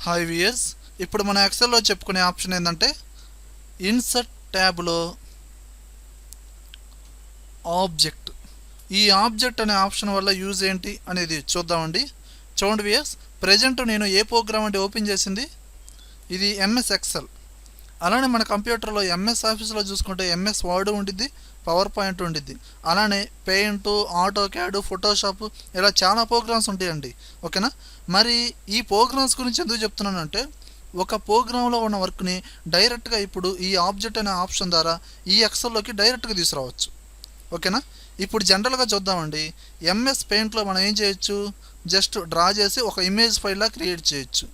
Hi viewers, ఇప్పుడు మన ఎక్సెల్లో చెప్పుకునే ఆప్షన్ ఏంటంటే ఇన్సర్ట్ ట్యాబ్లో ఆబ్జెక్ట్. ఈ ఆబ్జెక్ట్ అనే ఆప్షన్ వల్ల యూజ్ ఏంటి అనేది చూద్దామండి. చూడండి వియర్స్, ప్రజెంట్ నేను ఏ ప్రోగ్రామ్ అంటే ఓపెన్ చేసింది ఇది ఎంఎస్ ఎక్సెల్. అలానే మన కంప్యూటర్లో ఎంఎస్ ఆఫీస్లో చూసుకుంటే ఎంఎస్ వర్డ్ ఉండిద్ది, పవర్ పాయింట్ ఉండిద్ది, అలానే పెయింట్, ఆటో క్యాడ్, ఫోటోషాప్, ఇలా చాలా ప్రోగ్రామ్స్ ఉంటాయండి. ఓకేనా? మరి ఈ ప్రోగ్రామ్స్ గురించి ఎందుకు చెప్తున్నానంటే ఒక ప్రోగ్రాంలో ఉన్న వర్క్ని డైరెక్ట్గా ఇప్పుడు ఈ ఆబ్జెక్ట్ అనే ఆప్షన్ ద్వారా ఈ ఎక్సెల్లోకి డైరెక్ట్గా తీసుకురావచ్చు. ఓకేనా? ఇప్పుడు జనరల్గా చూద్దామండి, ఎంఎస్ పెయింట్లో మనం ఏం చేయొచ్చు, జస్ట్ డ్రా చేసి ఒక ఇమేజ్ ఫైల్లా క్రియేట్ చేయొచ్చు.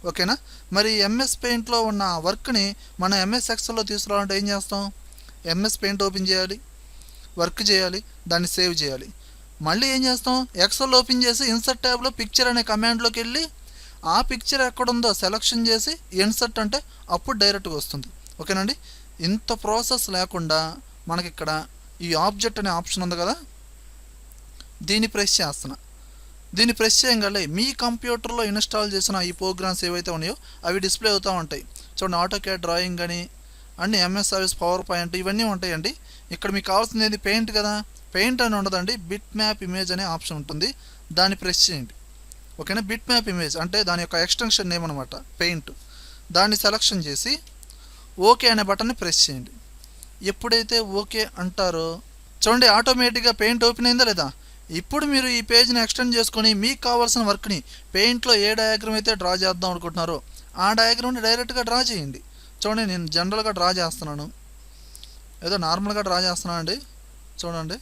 ఓకేనా? మరి ఎంఎస్ పెయింట్లో ఉన్న వర్క్ని మనం ఎంఎస్ ఎక్సెల్లో తీసుకురావాలంటే ఏం చేస్తాం, ఎంఎస్ పెయింట్ ఓపెన్ చేయాలి, వర్క్ చేయాలి, దాన్ని సేవ్ చేయాలి. మళ్ళీ ఏం చేస్తాం, ఎక్సెల్ ఓపెన్ చేసి ఇన్సర్ట్ ట్యాబ్లో పిక్చర్ అనే కమాండ్లోకి వెళ్ళి ఆ పిక్చర్ ఎక్కడుందో సెలెక్షన్ చేసి ఇన్సర్ట్ అంటే అప్పుడు డైరెక్ట్గా వస్తుంది. ఓకేనండి? ఇంత ప్రాసెస్ లేకుండా మనకి ఇక్కడ ఈ ఆబ్జెక్ట్ అనే ఆప్షన్ ఉంది కదా, దీన్ని ప్రెస్ చేస్తున్నా. దీన్ని ప్రెస్ చేయగలే మీ కంప్యూటర్లో ఇన్స్టాల్ చేసిన ఈ ప్రోగ్రామ్స్ ఏవైతే ఉన్నాయో అవి డిస్ప్లే అవుతూ ఉంటాయి. చూడండి, ఆటో క్యాడ్, డ్రాయింగ్ అని అన్ని, ఎంఎస్ ఆఫీస్, పవర్ పాయింట్, ఇవన్నీ ఉంటాయండి. ఇక్కడ మీకు కావాల్సింది ఏంది, పెయింట్ కదా. పెయింట్ అని ఉండదండి, బిట్ మ్యాప్ ఇమేజ్ అనే ఆప్షన్ ఉంటుంది, దాన్ని ప్రెస్ చేయండి. ఓకేనా? బిట్ మ్యాప్ ఇమేజ్ అంటే దాని యొక్క ఎక్స్టెన్షన్ నేమ్ అనమాట, పెయింట్. దాన్ని సెలెక్షన్ చేసి ఓకే అనే బటన్ని ప్రెస్ చేయండి. ఎప్పుడైతే ఓకే అంటారో చూడండి, ఆటోమేటిక్గా పెయింట్ ఓపెన్ అయిందా లేదా. ఇప్పుడు మీరు ఈ పేజ్ని ఎక్స్టెండ్ చేసుకొని మీకు కావాల్సిన వర్క్ని పెయింట్లో ఏ డయాగ్రామ్ అయితే డ్రా చేద్దాం అనుకుంటున్నారో ఆ డయాగ్రామ్ని డైరెక్ట్గా డ్రా చేయండి. చూడండి, నేను జనరల్గా డ్రా చేస్తున్నాను, ఏదో నార్మల్గా డ్రా చేస్తున్నాను అండి. చూడండి,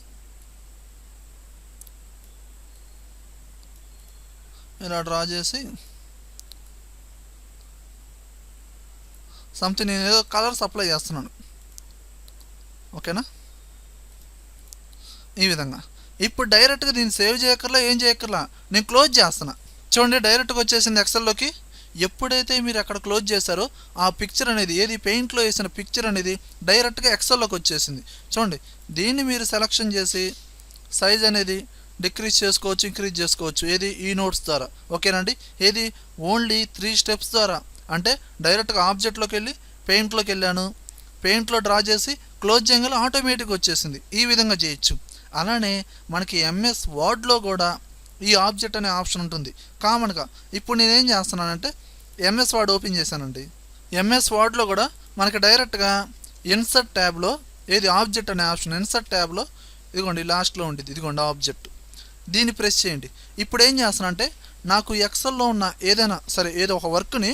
ఇలా డ్రా చేసి సంథింగ్ నేను ఏదో కలర్స్ అప్లై చేస్తున్నాను. ఓకేనా? ఈ విధంగా ఇప్పుడు డైరెక్ట్గా దీన్ని సేవ్ చేయక్కర్లా, ఏం చేయక్కర్లా, నేను క్లోజ్ చేస్తున్నా. చూడండి, డైరెక్ట్గా వచ్చేసింది ఎక్సెల్లోకి. ఎప్పుడైతే మీరు అక్కడ క్లోజ్ చేశారో ఆ పిక్చర్ అనేది, ఏది పెయింట్లో వేసిన పిక్చర్ అనేది డైరెక్ట్గా ఎక్సెల్లోకి వచ్చేసింది. చూడండి, దీన్ని మీరు సెలెక్షన్ చేసి సైజ్ అనేది డిక్రీజ్ చేసుకోవచ్చు, ఇంక్రీజ్ చేసుకోవచ్చు, ఏది ఈ నోట్స్ ద్వారా. ఓకేనండి? ఏది ఓన్లీ 3 స్టెప్స్ ద్వారా. అంటే డైరెక్ట్గా ఆబ్జెక్ట్లోకి వెళ్ళి పెయింట్లోకి వెళ్ళాను, పెయింట్లో డ్రా చేసి క్లోజ్ చేయగల ఆటోమేటిక్గా వచ్చేసింది. ఈ విధంగా చేయొచ్చు. అలానే మనకి ఎంఎస్ వర్డ్లో కూడా ఈ ఆబ్జెక్ట్ అనే ఆప్షన్ ఉంటుంది కామన్గా. ఇప్పుడు నేనేం చేస్తున్నానంటే ఎంఎస్ వర్డ్ ఓపెన్ చేశానండి. ఎంఎస్ వర్డ్లో కూడా మనకి డైరెక్ట్గా ఇన్సర్ట్ ట్యాబ్లో ఏది ఆబ్జెక్ట్ అనే ఆప్షన్, ఇన్సర్ట్ ట్యాబ్లో ఇదిగోండి లాస్ట్లో ఉంటుంది, ఇదిగోండి ఆబ్జెక్ట్. దీన్ని ప్రెస్ చేయండి. ఇప్పుడు ఏం చేస్తానంటే నాకు ఎక్సెల్లో ఉన్న ఏదైనా సరే ఏదో ఒక వర్క్ని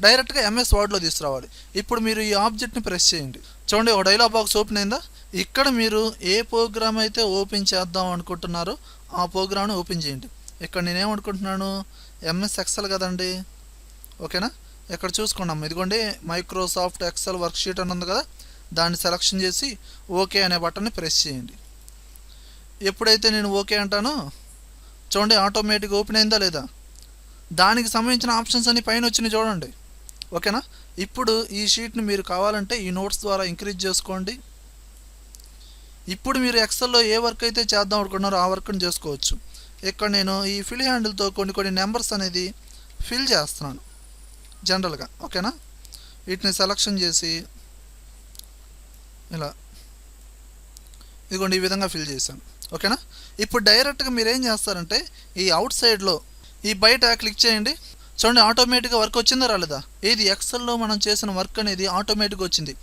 డైరెక్ట్గా ఎంఎస్ వర్డ్లో తీసుకురావాలి. ఇప్పుడు మీరు ఈ ఆబ్జెక్ట్ని ప్రెస్ చేయండి. చూడండి, ఒక డైలాగ్ బాక్స్ ఓపెన్ అయిందా. ఇక్కడ మీరు ఏ ప్రోగ్రామ్ అయితే ఓపెన్ చేద్దాం అనుకుంటున్నారో ఆ ప్రోగ్రామ్ని ఓపెన్ చేయండి. ఇక్కడ నేనేమనుకుంటున్నాను, ఎంఎస్ ఎక్సెల్ కదండి. ఓకేనా? ఇక్కడ చూసుకున్నాం, ఇదిగోండి మైక్రోసాఫ్ట్ ఎక్సెల్ వర్క్షీట్ అని ఉంది కదా, దాన్ని సెలెక్షన్ చేసి ఓకే అనే బటన్ని ప్రెస్ చేయండి. ఎప్పుడైతే నేను ఓకే అంటానో చూడండి, ఆటోమేటిక్ ఓపెన్ అయిందా లేదా. దానికి సంబంధించిన ఆప్షన్స్ అన్ని పైన వచ్చినాయి చూడండి. ఓకేనా? ఇప్పుడు ఈ షీట్ని మీరు కావాలంటే ఈ నోట్స్ ద్వారా ఇంక్రీజ్ చేసుకోండి. ఇప్పుడు మీరు ఎక్సెల్లో ఏ వర్క్ అయితే చేద్దాం అనుకుంటున్నారో ఆ వర్క్ని చేసుకోవచ్చు. ఇక్కడ నేను ఈ ఫిల్ హ్యాండిల్తో కొన్ని నెంబర్స్ అనేది ఫిల్ చేస్తున్నాను జనరల్గా. ఓకేనా? వీటిని సెలెక్షన్ చేసి ఇలా ఇదిగోండి ఈ విధంగా ఫిల్ చేశాను. ఓకేనా? ఇప్పుడు డైరెక్ట్గా మీరు ఏం చేస్తారంటే ఈ అవుట్ సైడ్లో ఈ బయట క్లిక్ చేయండి. చూడండి, ఆటోమేటిక్గా వర్క్ వచ్చిందా రాలేదా. ఏది ఎక్సెల్లో మనం చేసిన వర్క్ అనేది ఆటోమేటిక్గా వచ్చింది.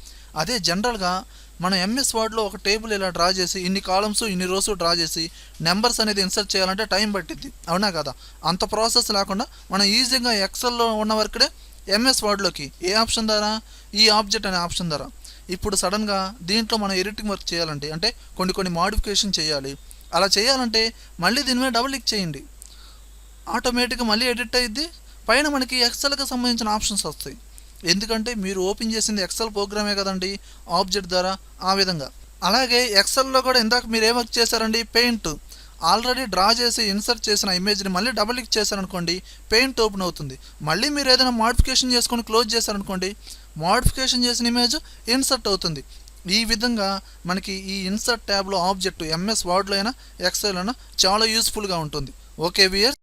అదే జనరల్గా మనం ఎంఎస్ వర్డ్లో ఒక టేబుల్ ఇలా డ్రా చేసి ఇన్ని కాలమ్స్ ఇన్ని రోస్ డ్రా చేసి నెంబర్స్ అనేది ఇన్సర్ట్ చేయాలంటే టైం పట్టిద్ది, అవునా కదా. అంత ప్రాసెస్ లేకుండా మనం ఈజీగా ఎక్సెల్లో ఉన్న వర్క్డే ఎంఎస్ వర్డ్లోకి ఏ ఆప్షన్ ద్వారా, ఈ ఆబ్జెక్ట్ అనే ఆప్షన్ ద్వారా. ఇప్పుడు సడన్గా దీంట్లో మనం ఎడిటింగ్ వర్క్ చేయాలంటే అంటే కొన్ని మాడిఫికేషన్ చేయాలి. అలా చేయాలంటే మళ్ళీ దీని మీద డబుల్ క్లిక్ చేయండి, ఆటోమేటిక్గా మళ్ళీ ఎడిట్ అయ్యిద్ది. పైన మనకి ఎక్సెల్కి సంబంధించిన ఆప్షన్స్ వస్తాయి. ఎందుకంటే మీరు ఓపెన్ చేసింది ఎక్సెల్ ప్రోగ్రామే కదండి ఆబ్జెక్ట్ ద్వారా, ఆ విధంగా. అలాగే ఎక్సెల్లో కూడా ఇందాక మీరు ఏం వర్క్ చేశారండి, పెయింట్. ఆల్రెడీ డ్రా చేసి ఇన్సర్ట్ చేసిన ఇమేజ్ని మళ్ళీ డబుల్ క్లిక్ చేశారనుకోండి, పెయింట్ ఓపెన్ అవుతుంది. మళ్ళీ మీరు ఏదైనా మాడిఫికేషన్ చేసుకొని క్లోజ్ చేశారనుకోండి, మాడిఫికేషన్ చేసిన ఇమేజ్ ఇన్సర్ట్ అవుతుంది. ఈ విధంగా మనకి ఈ ఇన్సర్ట్ ట్యాబ్లో ఆబ్జెక్ట్ ఎంఎస్ వర్డ్లో అయినా ఎక్సెల్ అయినా చాలా యూస్ఫుల్గా ఉంటుంది. Okay weirs.